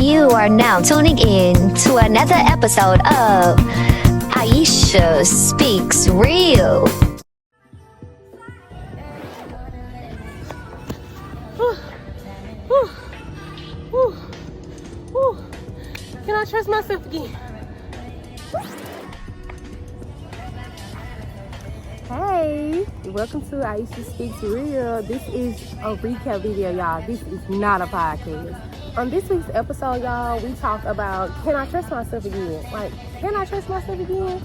You are now tuning in to another episode of Aisha Speaks Real. Can I trust myself again? Hey, welcome to Aisha Speaks Real. This is a recap video, y'all. This is not a podcast. On this week's episode, y'all, we talk about, can I trust myself again? Like, can I trust myself again?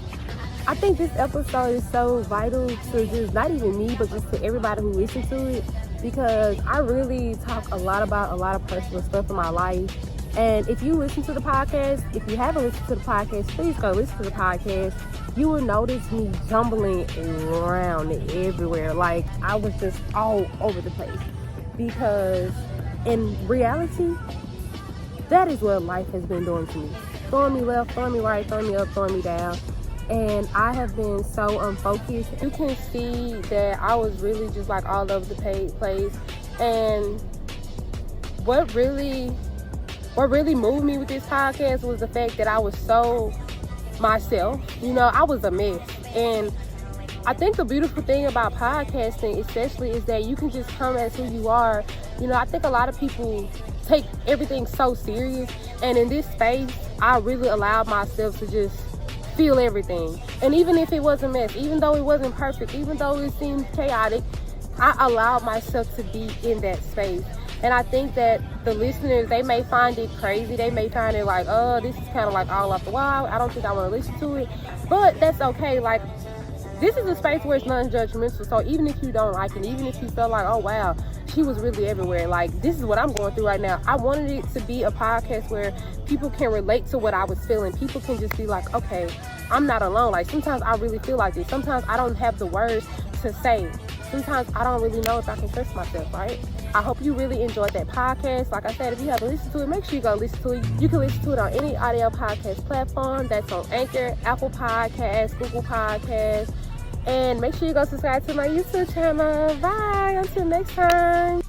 I think this episode is so vital to just not even me, but just to everybody who listens to it, because I really talk a lot about a lot of personal stuff in my life. And if you listen to the podcast, if you haven't listened to the podcast, please go listen to the podcast. You will notice me jumbling around everywhere. Like, I was just all over the place. Because in reality, that is what life has been doing to me. Throwing me left, throwing me right, throwing me up, throwing me down. And I have been so unfocused. You can see that I was really just like all over the place. And what really moved me with this podcast was the fact that I was so myself. You know, I was a mess. And I think the beautiful thing about podcasting especially is that you can just come as who you are. You know, I think a lot of people take everything so serious. And in this space, I really allowed myself to just feel everything. And even if it was a mess, even though it wasn't perfect, even though it seemed chaotic, I allowed myself to be in that space. And I think that the listeners, they may find it crazy. They may find it like, oh, this is kind of like all off the wall. I don't think I want to listen to it. But that's okay. Like, this is a space where it's non-judgmental. So even if you don't like it, even if you feel like, oh, wow, she was really everywhere. Like, this is what I'm going through right now. I wanted it to be a podcast where people can relate to what I was feeling. People can just be like, okay, I'm not alone. Like, sometimes I really feel like this. Sometimes I don't have the words to say. Sometimes I don't really know if I can trust myself, right? I hope you really enjoyed that podcast. Like I said, if you haven't listened to it, make sure you go listen to it. You can listen to it on any audio podcast platform. That's on Anchor, Apple Podcasts, Google Podcasts. And make sure you go subscribe to my YouTube channel. Bye. Until next time.